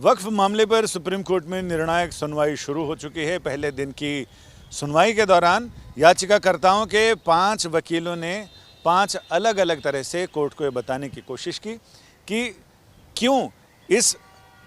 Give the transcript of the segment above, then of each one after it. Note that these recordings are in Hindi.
वक्फ मामले पर सुप्रीम कोर्ट में निर्णायक सुनवाई शुरू हो चुकी है। पहले दिन की सुनवाई के दौरान याचिकाकर्ताओं के 5 वकीलों ने 5 अलग अलग तरह से कोर्ट को ये बताने की कोशिश की कि क्यों इस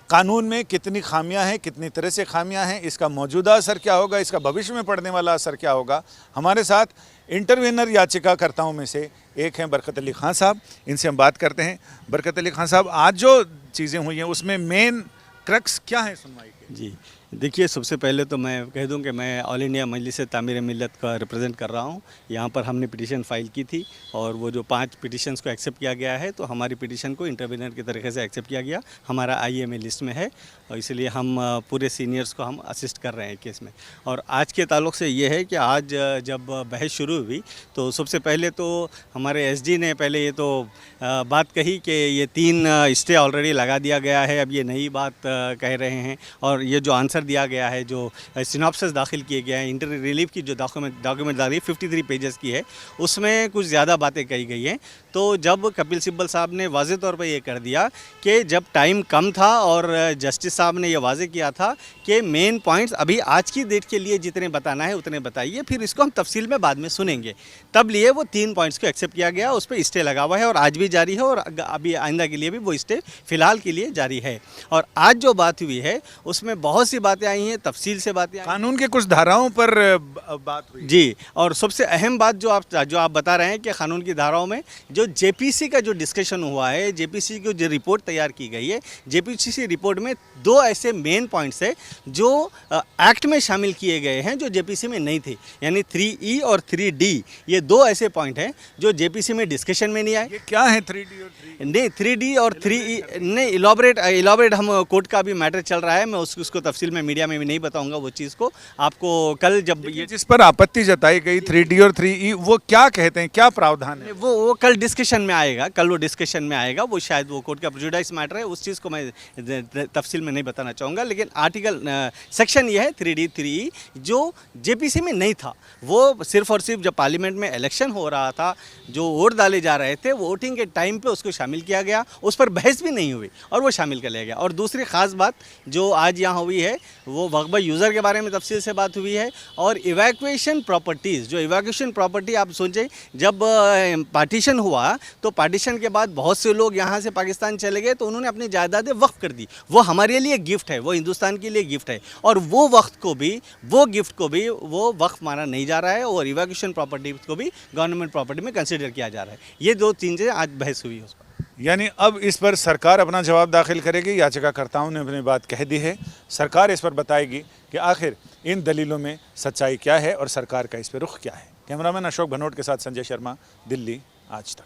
कानून में कितनी खामियां हैं, कितनी तरह से खामियां हैं, इसका मौजूदा असर क्या होगा, इसका भविष्य में पड़ने वाला असर क्या होगा। हमारे साथ इंटरवेनर याचिकाकर्ताओं में से एक हैं बरकत अली खान साहब, इनसे हम बात करते हैं। बरकत अली खान साहब, आज जो चीज़ें हुई हैं उसमें मेन क्रक्स क्या है सुनवाई के? जी देखिए, सबसे पहले तो मैं कह दूं कि मैं ऑल इंडिया मजलिस तामीर मिल्लत का रिप्रेजेंट कर रहा हूं। यहां पर हमने पिटीशन फाइल की थी और वो जो 5 पिटीशंस को एक्सेप्ट किया गया है, तो हमारी पिटीशन को इंटरवेनर के तरीके से एक्सेप्ट किया गया। हमारा IMA लिस्ट में है और इसलिए हम पूरे सीनियर्स को हम असिस्ट कर रहे हैं केस में। और आज के ताल्लुक़ से ये है कि आज जब बहस शुरू हुई तो सबसे पहले तो हमारे SG ने पहले ये तो बात कही कि ये 3 स्टे ऑलरेडी लगा दिया गया है, अब ये नई बात कह रहे हैं। और ये जो आंसर दिया गया है, जो सिनॉप्सिस दाखिल किए गए हैं, इंटर रिलीफ की जो डॉक्यूमेंट दाखिल 53 पेजेस की है, उसमें कुछ ज़्यादा बातें कही गई हैं। तो जब कपिल सिब्बल साहब ने वाज़ेह तौर पर ये कर दिया कि जब टाइम कम था और जस्टिस साहब ने ये वाज़ेह किया था कि मेन पॉइंट्स अभी आज की डेट के लिए जितने बताना है उतने बताइए, फिर इसको हम तफसील में बाद में सुनेंगे। तब लिए वो 3 पॉइंट्स को एक्सेप्ट किया गया, उस पर स्टे लगा हुआ है और आज भी जारी है और अभी आइंदा के लिए भी वो स्टे फ़िलहाल के लिए जारी है। और आज जो बात हुई है उसमें बहुत सी बातें आई हैं, तफसील से बातें आई। कानून के कुछ धाराओं पर बात हुई जी, और सबसे अहम बात जो आप बता रहे हैं कि कानून की धाराओं में जो JPC का जो डिस्कशन हुआ है, JPC की जो रिपोर्ट तैयार की गई है, JPC रिपोर्ट में 2 ऐसे मेन पॉइंट्स है जो एक्ट में शामिल किए गए हैं जो JPC में नहीं थे, यानी 3E और 3D। ये 2 ऐसे पॉइंट हैं जो JPC में डिस्कशन में नहीं आए। ये क्या है 3D और 3E? नहीं, 3D और 3E नहीं, इलाबरेट हम कोर्ट का भी मैटर चल रहा है, मैं उसको तफसील में मीडिया में भी नहीं बताऊंगा वो चीज़ को आपको। कल जब ये जिस पर आपत्ति जताई गई 3D और 3E, वो क्या कहते हैं, क्या प्रावधान है? वो कल डिस्कशन में आएगा, कल वो डिस्कशन में आएगा। वो शायद वो कोर्ट का प्रेजुडिस मैटर है, उस चीज़ को मैं तफसील में नहीं बताना चाहूँगा। लेकिन आर्टिकल सेक्शन ये है 3D 3E जो JPC में नहीं था। वो सिर्फ और सिर्फ जब पार्लियामेंट में इलेक्शन हो रहा था, जो वोट डाले जा रहे थे, वोटिंग के टाइम पे उसको शामिल किया गया, उस पर बहस भी नहीं हुई और वो शामिल कर लिया गया। और दूसरी ख़ास बात जो आज यहाँ हुई है वो वक्फ यूज़र के बारे में तफसील से बात हुई है। और इवैक्यूएशन प्रॉपर्टीज़, जो इवैक्यूएशन प्रॉपर्टी आप सोचें, जब पार्टीशन हुआ तो पार्टीशन के बाद बहुत से लोग यहाँ से पाकिस्तान चले गए तो उन्होंने अपनी जायदादें वक्फ कर दी। वो हमारे लिए गिफ्ट है, वो हिंदुस्तान के लिए गिफ्ट है और वो वक्त को भी, वो गिफ्ट को भी वो वक्फ माना नहीं जा रहा है और इवैक्यूएशन प्रॉपर्टी को भी गवर्नमेंट प्रॉपर्टी में कंसिडर किया जा रहा है। ये 2 चीज़ें आज बहस हुई है उस पर। यानी अब इस पर सरकार अपना जवाब दाखिल करेगी। याचिकाकर्ताओं ने अपनी बात कह दी है, सरकार इस पर बताएगी कि आखिर इन दलीलों में सच्चाई क्या है और सरकार का इस पर रुख क्या है। कैमरामैन अशोक भनोट के साथ संजय शर्मा, दिल्ली आज तक।